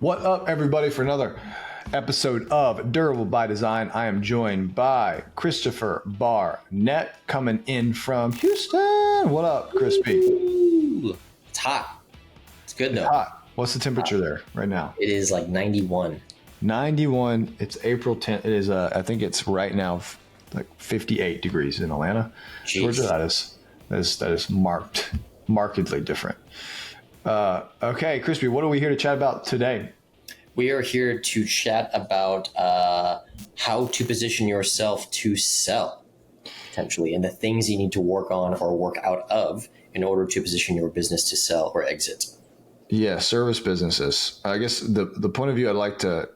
What up, everybody, for another episode of Durable by Design. I am joined by Christopher Barnett coming in from Houston. What up, Crispy? Ooh, it's hot. It's good though. It's hot. What's the temperature there right now? It is like 91. 91. It's April 10th. It is, I think it's right now like 58 degrees in Atlanta. Jeez. Georgia, that is markedly different. Okay, Crispy, what are we here to chat about today? We are here to chat about how to position yourself to sell, potentially, and the things you need to work on or work out of in order to position your business to sell or exit. Yeah, service businesses. I guess the point of view I'd like to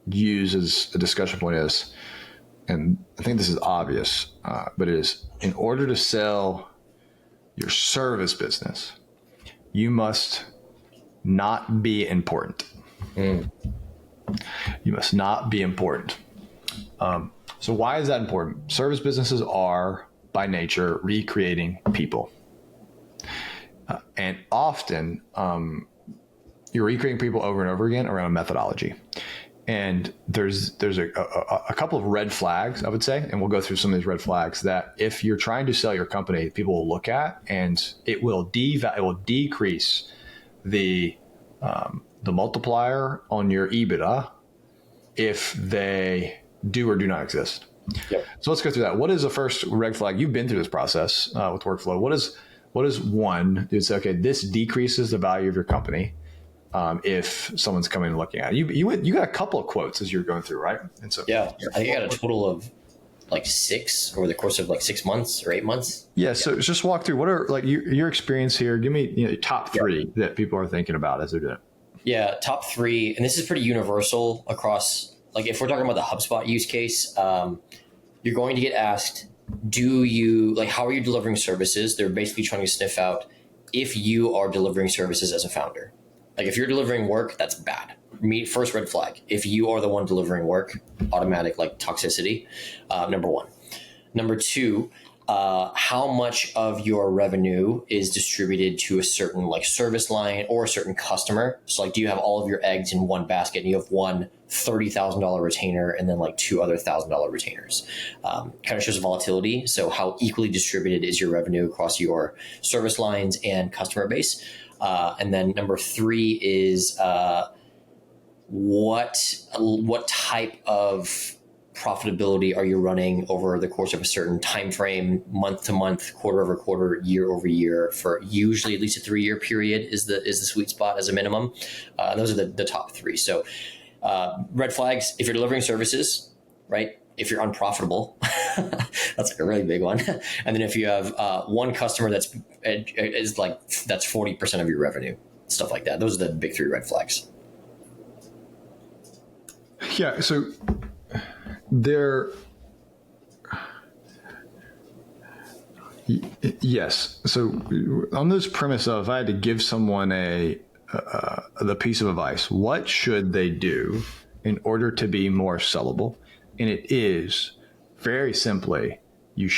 use as a discussion point is, and I think this is obvious, but it is, in order to sell your service business, you must not be important. You must not be important. So why is that important? Service businesses are, by nature, recreating people. And often, you're recreating people over and over again around a methodology. And there's a couple of red flags, I would say, and we'll go through some of these red flags that if you're trying to sell your company, people will look at, and it will decrease the multiplier on your EBITDA if they do or do not exist. Yep. So let's go through that. What is the first red flag? You've been through this process with workflow. What is one? It's okay. This decreases the value of your company. If someone's coming and looking at it. You got a couple of quotes as you're going through, right? And so yeah, I think I got a total of like 6 over the course of like 6 months or 8 months. Yeah. So just walk through, what are like your experience here? Give me top 3 that people are thinking about as they're doing it. Yeah, top 3, and this is pretty universal across. Like if we're talking about the HubSpot use case, you're going to get asked, how are you delivering services? They're basically trying to sniff out if you are delivering services as a founder. Like if you're delivering work, that's bad. First red flag. If you are the one delivering work, automatic like toxicity, number 1. Number 2, how much of your revenue is distributed to a certain like service line or a certain customer? So like, do you have all of your eggs in one basket and you have one $30,000 retainer and then like 2 other $1,000 retainers? Kind of shows volatility. So how equally distributed is your revenue across your service lines and customer base? And then number 3 is what type of profitability are you running over the course of a certain time frame, month to month, quarter over quarter, year over year, for usually at least a 3-year period is the sweet spot as a minimum. Those are the top 3. So red flags: if you're delivering services, right? If you're unprofitable, that's like a really big one. And then if you have one customer that's 40% of your revenue, stuff like that. Those are the big 3 red flags. Yeah. So yes. So on this premise of, if I had to give someone the piece of advice, what should they do in order to be more sellable? And it is very simply, you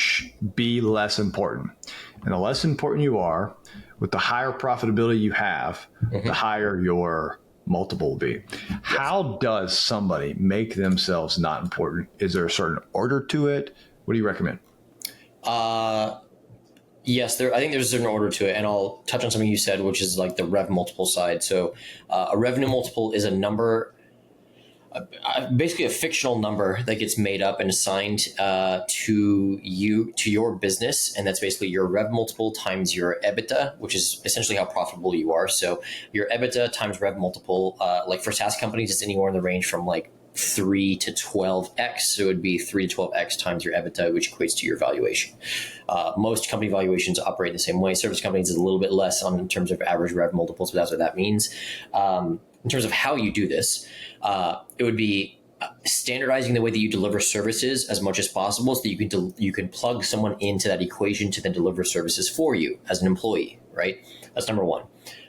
be less important. And the less important you are, with the higher profitability you have, the higher your multiple will be. How does somebody make themselves not important? Is there a certain order to it? What do you recommend? Yes, I think there's a certain order to it, and I'll touch on something you said, which is like the rev multiple side. So a revenue multiple is a number, basically a fictional number that gets made up and assigned to your business, and that's basically your rev multiple times your EBITDA, which is essentially how profitable you are. So your EBITDA times rev multiple, like for SaaS companies, it's anywhere in the range from like 3 to 12x. So it would be 3 to 12x times your EBITDA, which equates to your valuation. Most company valuations operate the same way. Service companies is a little bit less in terms of average rev multiples, but that's what that means. In terms of how you do this, it would be standardizing the way that you deliver services as much as possible, so that you can plug someone into that equation to then deliver services for you as an employee. right? That's number one.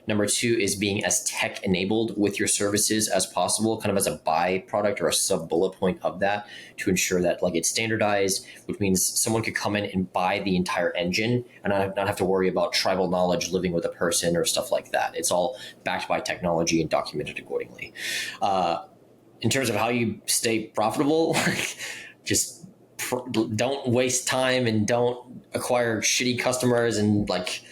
Number two is being as tech enabled with your services as possible, kind of as a byproduct or a sub bullet point of that, to ensure that like it's standardized, which means someone could come in and buy the entire engine and not have to worry about tribal knowledge living with a person or stuff like that. It's all backed by technology and documented accordingly. In terms of how you stay profitable, just don't waste time and don't acquire shitty customers and like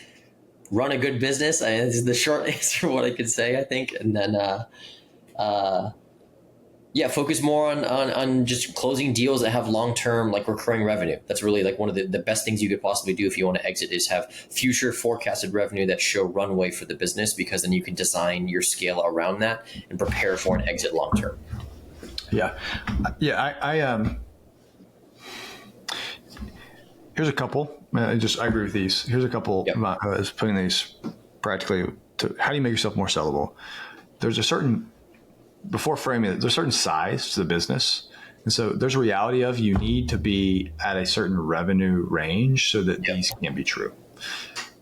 run a good business. This is the short answer what I could say, I think. And then, focus more on just closing deals that have long-term, like recurring revenue. That's really like one of the best things you could possibly do if you want to exit is have future forecasted revenue that show runway for the business, because then you can design your scale around that and prepare for an exit long-term. Yeah. Here's a couple. I agree with these. Here's a couple. Yep. Is putting these practically to how do you make yourself more sellable? There's a certain, before framing it, there's a certain size to the business. And so there's a reality of you need to be at a certain revenue range so that these can be true.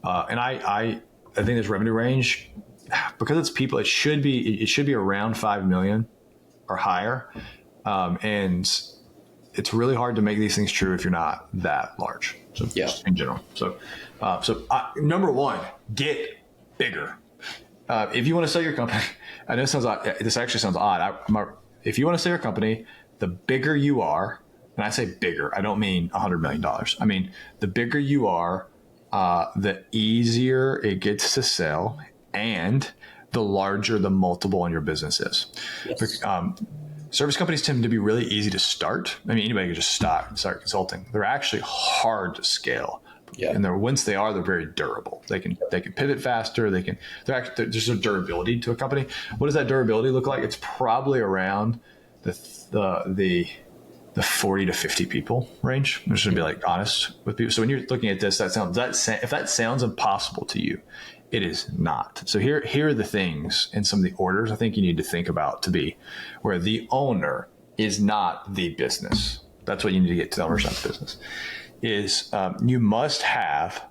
And I think this revenue range, because it's people, it should be around 5 million or higher. And it's really hard to make these things true if you're not that large. So just in general. So number one, get bigger. If you want to sell your company, I know it sounds odd. This actually sounds odd. If you want to sell your company, the bigger you are, and I say bigger, I don't mean $100 million. I mean, the bigger you are, the easier it gets to sell and the larger the multiple in your business is. Yes. Service companies tend to be really easy to start. I mean, anybody can just start consulting. They're actually hard to scale. Yeah. And once they are, they're very durable. They can pivot faster. There's a durability to a company. What does that durability look like? It's probably around the 40 to 50 people range. I'm just gonna be like honest with people. So when you're looking at this, if that sounds impossible to you, it is not. So here are the things in some of the orders I think you need to think about to be where the owner is not the business. That's what you need to get to the ownership of the business. Is you must have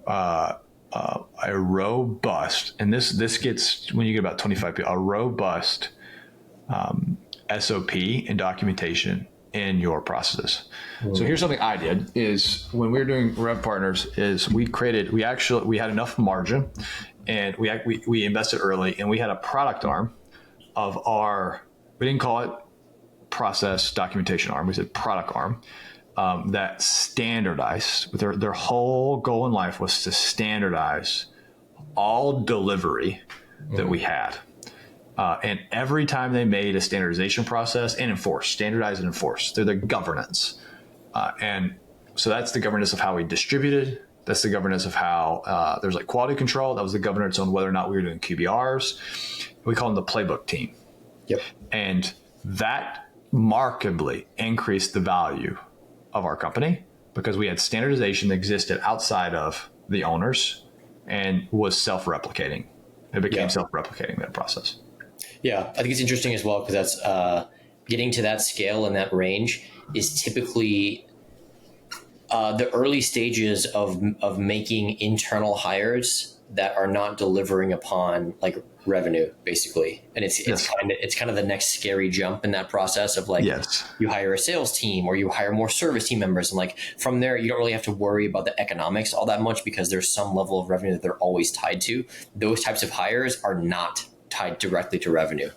a robust, and this gets when you get about 25 people, a robust SOP and documentation in your processes. So here's something I did is when we were doing Rev Partners is we had enough margin and we invested early and we had a product arm of we didn't call it process documentation arm. We said product arm that standardized. Their whole goal in life was to standardize all delivery that we had. And every time they made a standardization process and standardize and enforce, they're the governance. And so that's the governance of how we distributed. That's the governance of how there's like quality control. That was the governance on whether or not we were doing QBRs. We call them the playbook team. Yep. And that markedly increased the value of our company because we had standardization that existed outside of the owners and was self-replicating. It became self-replicating, that process. Yeah, I think it's interesting as well because that's getting to that scale and that range is typically the early stages of making internal hires that are not delivering upon like revenue, basically. And it's kind of the next scary jump in that process of like you hire a sales team or you hire more service team members, and like from there you don't really have to worry about the economics all that much because there's some level of revenue that they're always tied to. Those types of hires are not tied directly to revenue,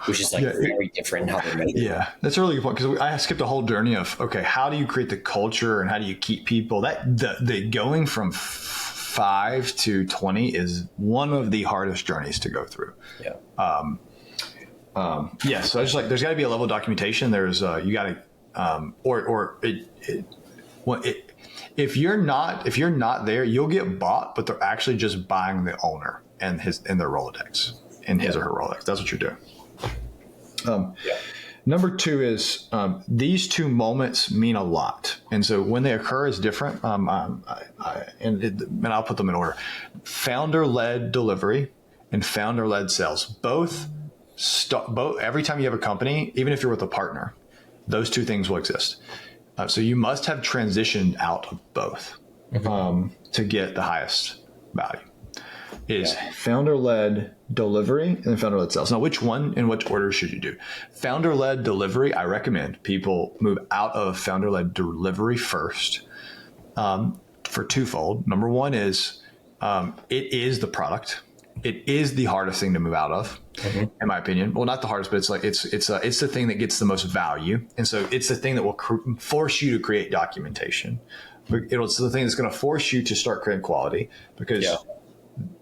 which is like very different in how they're measured. Yeah, that's a really good point because I skipped a whole journey of how do you create the culture and how do you keep people the going from 5 to 20 is one of the hardest journeys to go through. Yeah. So I just like there's got to be a level of documentation. There's you got to if you're not there, you'll get bought, but they're actually just buying the owner and their Rolodex. In his or her Rolodex. That's what you're doing. Number two is these two moments mean a lot. And so when they occur is different. And I'll put them in order. Founder-led delivery and founder-led sales. Both every time you have a company, even if you're with a partner, those two things will exist. So you must have transitioned out of both to get the highest value. is founder-led delivery and then founder-led sales. Now, which one in which order should you do? Founder-led delivery, I recommend people move out of founder-led delivery first for twofold. Number one is it is the product. It is the hardest thing to move out of, in my opinion. Well, not the hardest, but it's the thing that gets the most value, and so it's the thing that will force you to create documentation. It's the thing that's going to force you to start creating quality because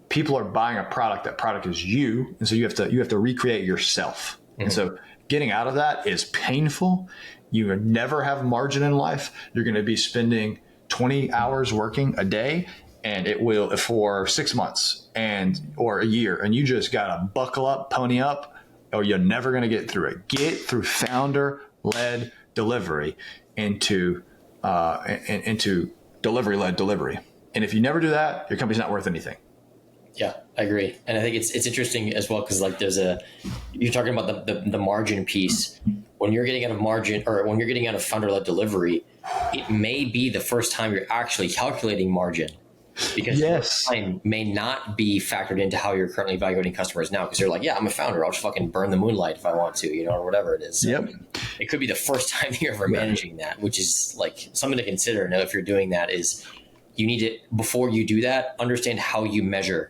people are buying a product. That product is you, and so you have to recreate yourself. And so getting out of that is painful. You will never have margin in life. You're going to be spending 20 hours working a day. And it will for 6 months or a year, and you just gotta buckle up, pony up, or you're never gonna get through it. Get through founder-led delivery into delivery-led delivery. And if you never do that, your company's not worth anything. Yeah, I agree, and I think it's interesting as well because like you're talking about the margin piece. When you're getting out of margin or when you're getting out of founder-led delivery, it may be the first time you're actually calculating margin. Because your time may not be factored into how you're currently evaluating customers now. Because you're like, yeah, I'm a founder. I'll just fucking burn the moonlight if I want to, or whatever it is. So it could be the first time you're ever managing that, which is like something to consider. Now, if you're doing that, is you need to, before you do that, understand how you measure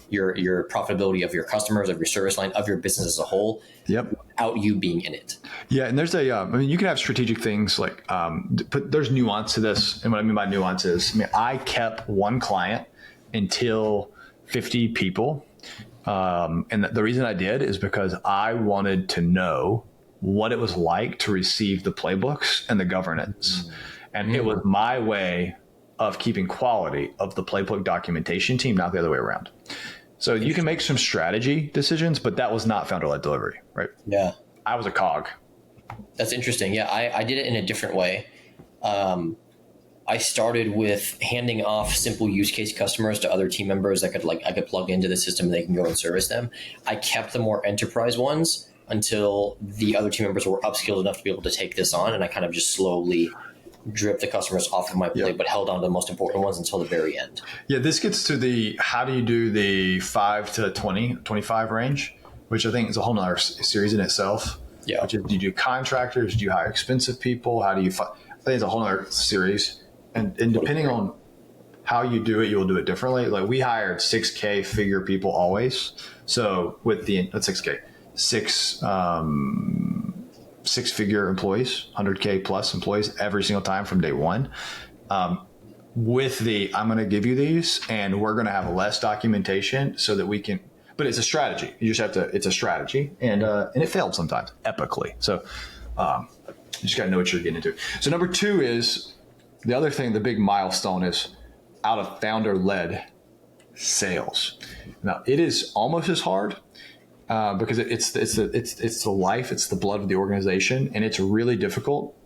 your profitability of your customers, of your service line, of your business as a whole. Without you being in it. Yeah, and there's you can have strategic things like, but there's nuance to this. And what I mean by nuance is, I kept one client until 50 people. And the reason I did is because I wanted to know what it was like to receive the playbooks and the governance. And it was my way of keeping quality of the playbook documentation team, not the other way around. So you can make some strategy decisions, but that was not founder-led delivery, right? Yeah. I was a cog. That's interesting. Yeah, I did it in a different way. I started with handing off simple use case customers to other team members that I could plug into the system and they can go and service them. I kept the more enterprise ones until the other team members were upskilled enough to be able to take this on, and I kind of just slowly drip the customers off of my plate, but held on to the most important ones until the very end. Yeah, this gets to how do you do the 5 to 20, 25 range, which I think is a whole nother series in itself. Yeah. Which is, do you do contractors? Do you hire expensive people? How do you I think it's a whole nother series. And depending on how you do it, you'll do it differently. Like we hired 6K figure people always. So with that's 6K, six-figure employees, 100K plus employees every single time from day one. With I'm going to give you these and we're going to have less documentation so that we can, but it's a strategy. You just have to, it's a strategy and it failed sometimes epically. So you just got to know what you're getting into. So number 2 is the other thing, the big milestone is out of founder-led sales. Now it is almost as hard. Because it's the life, it's the blood of the organization, and it's really difficult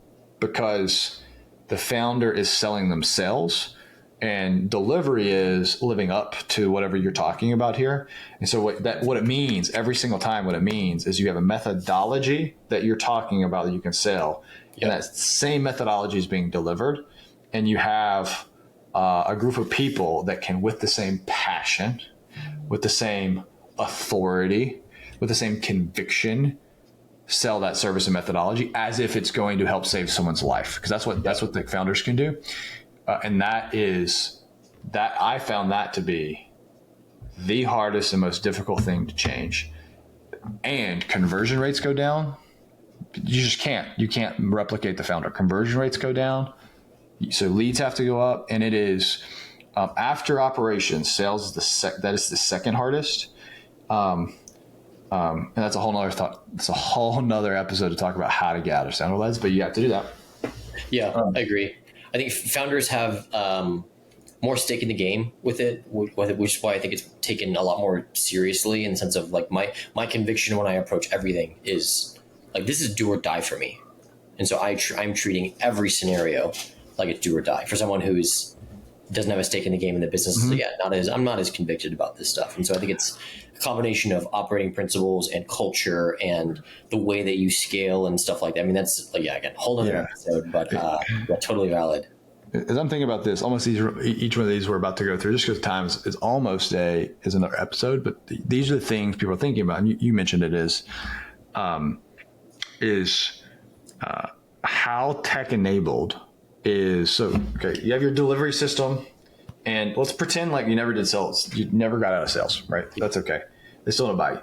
because the founder is selling themselves, and delivery is living up to whatever you're talking about here. And so what it means every single time, what it means is you have a methodology that you're talking about that you can sell, and that same methodology is being delivered, and you have a group of people that can, with the same passion, with the same authority, with the same conviction, sell that service and methodology as if it's going to help save someone's life. Because that's what the founders can do. And I found that to be the hardest and most difficult thing to change. And conversion rates go down. You just can't. You can't replicate the founder. Conversion rates go down. So leads have to go up. And it is after operations, sales is that is the second hardest. And that's a whole nother thought. It's a whole nother episode to talk about how to get out of founder-leds, but you have to do that. Yeah, I agree. I think founders have more stake in the game with it, which is why I think it's taken a lot more seriously in the sense of like my conviction when I approach everything is like, this is do or die for me. And so I'm treating every scenario like it's do or die for someone who's doesn't have a stake in the game in the business. Mm-hmm. So I'm not as convicted about this stuff. And so I think it's a combination of operating principles and culture and the way that you scale and stuff like that. I mean, that's again, whole other episode, but totally valid. as I'm thinking about this, almost each one of these we're about to go through, just because time is almost is another episode, but these are the things people are thinking about. And you mentioned it is how tech enabled is. So, okay, you have your delivery system, and let's pretend like you never did sales. You never got out of sales, right? That's okay. They still don't buy you.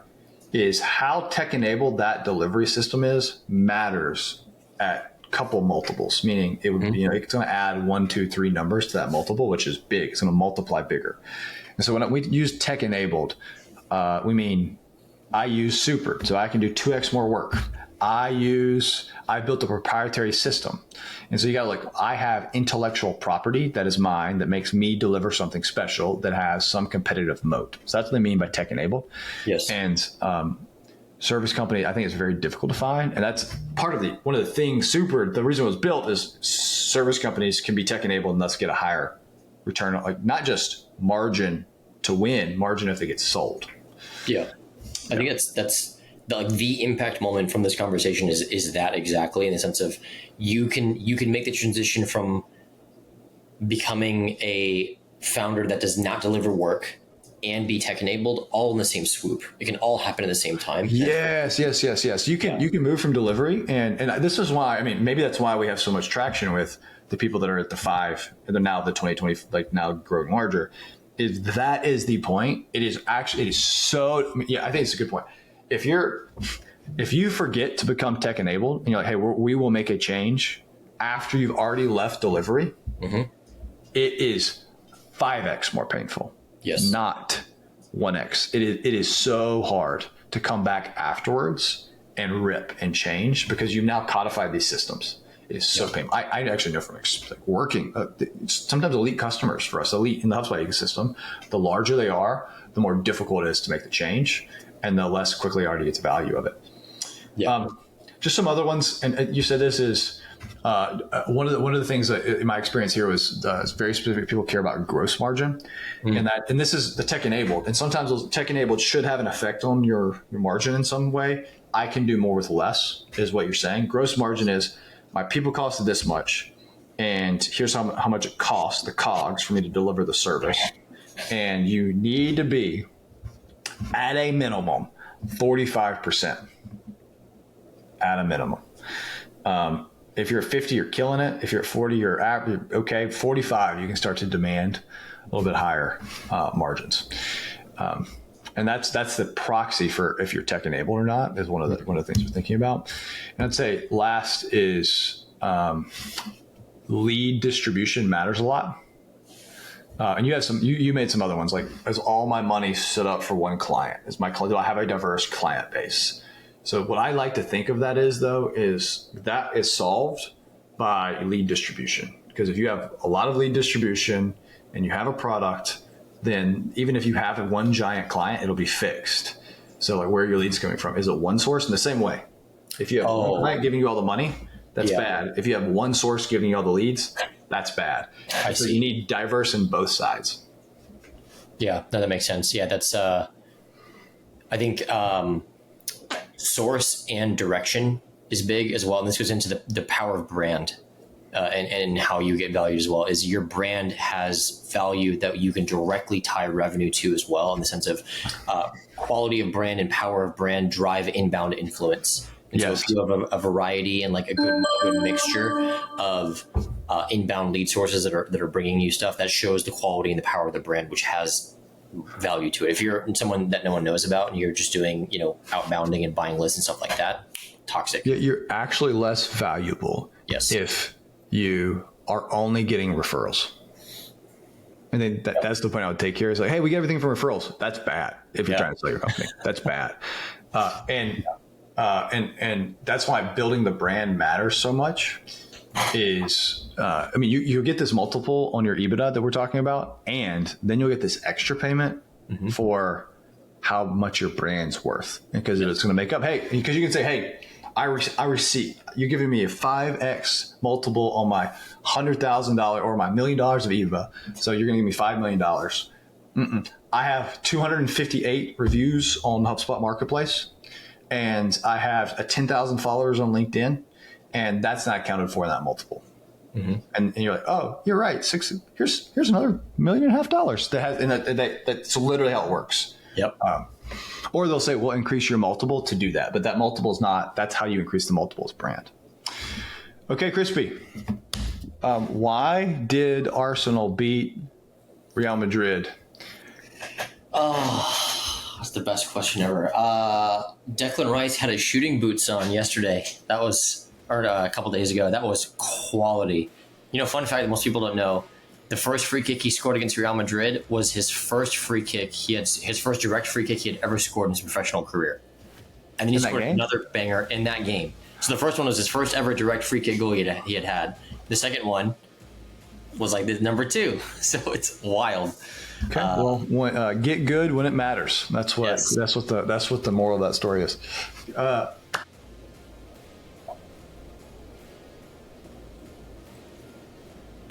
Is how tech enabled that delivery system is matters at couple multiples, meaning it would be, it's going to add 1, 2, 3 numbers to that multiple, which is big. It's going to multiply bigger. And so when we use tech enabled, we mean I use super, so I can do 2x more work. I built a proprietary system. And so you got I have intellectual property that is mine that makes me deliver something special that has some competitive moat. So that's what they mean by tech enabled. Yes. And service company, I think it's very difficult to find. And that's part of one of the things, the reason it was built is service companies can be tech enabled and thus get a higher return, not just margin to win, margin if it gets sold. Yeah. I think that's the impact moment from this conversation is that exactly, in the sense of you can make the transition from becoming a founder that does not deliver work and be tech enabled all in the same swoop. It can all happen at the same time. Yes. You can move from delivery, and this is why, maybe that's why we have so much traction with the people that are at the 5 and they're now the 2020, now growing larger. That is the point. It is so, I think it's a good point. If you forget to become tech enabled and you're like, hey, we will make a change after you've already left delivery, it is 5x more painful. Yes. Not 1x. It is so hard to come back afterwards and rip and change because you've now codified these systems. It is so painful. I actually know from working, sometimes elite customers for us, elite in the HubSpot ecosystem, the larger they are, the more difficult it is to make the change and the less quickly already gets value of it. Yeah. Just some other ones. And you said this is one of the things that in my experience here was it's very specific. People care about gross margin, and this is the tech enabled. And sometimes those tech enabled should have an effect on your margin in some way. I can do more with less, is what you're saying. Gross margin is my people costed this much, and here's how much it costs, the COGS, for me to deliver the service. And you need to be at a minimum 45% at a minimum. If you're at 50, you're killing it. If you're at 40, you're okay. 45, you can start to demand a little bit higher margins. And that's the proxy for if you're tech enabled or not, is one of the things we're thinking about. And I'd say last is lead distribution matters a lot. And you had you made some other ones, like, is all my money set up for one client? Do I have a diverse client base? So what I like to think of that is that is solved by lead distribution. Because if you have a lot of lead distribution and you have a product, then even if you have one giant client, it'll be fixed. So like, where are your leads coming from? Is it one source? In the same way, if you have one client giving you all the money, that's bad. If you have one source giving you all the leads, that's bad. So you need diverse in both sides. Yeah, no, that makes sense. Yeah, that's I think source and direction is big as well. And this goes into the power of brand and how you get valued as well. Is your brand has value that you can directly tie revenue to as well, in the sense of quality of brand and power of brand drive inbound influence. And so if you have a variety and like a good mixture of inbound lead sources that are bringing you stuff, that shows the quality and the power of the brand, which has value to it. If you're someone that no one knows about and you're just doing, outbounding and buying lists and stuff like that, toxic. Yeah, you're actually less valuable. Yes. If you are only getting referrals. And then that's the point I would take here is like, hey, we get everything from referrals. That's bad. If you're trying to sell your company, that's bad. And that's why building the brand matters so much. Is you get this multiple on your EBITDA that we're talking about, and then you'll get this extra payment for how much your brand's worth, because it's going to make up. Hey, because you can say, hey, I receive. You're giving me a 5x multiple on my $100,000 or my $1 million of EBITDA, so you're going to give me $5 million. I have 258 reviews on HubSpot Marketplace, and I have 10,000 followers on LinkedIn. And that's not accounted for in that multiple. And you're like, oh, you're right. Here's another $1.5 million that has, and that's literally how it works. Yep. Or they'll say, well, increase your multiple to do that. But that multiple is not, that's how you increase the multiples brand. Okay, Crispy. Why did Arsenal beat Real Madrid? Oh, that's the best question ever. Declan Rice had his shooting boots on yesterday. Or a couple days ago. That was quality. Fun fact that most people don't know, the first free kick he scored against Real Madrid was his first free kick. His first direct free kick he had ever scored in his professional career. And then he scored another banger in that game. So the first one was his first ever direct free kick goal he had. The second one was like this number 2. So it's wild. Okay. Get good when it matters. That's what the moral of that story is.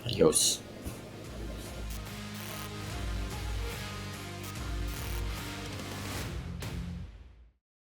Adios.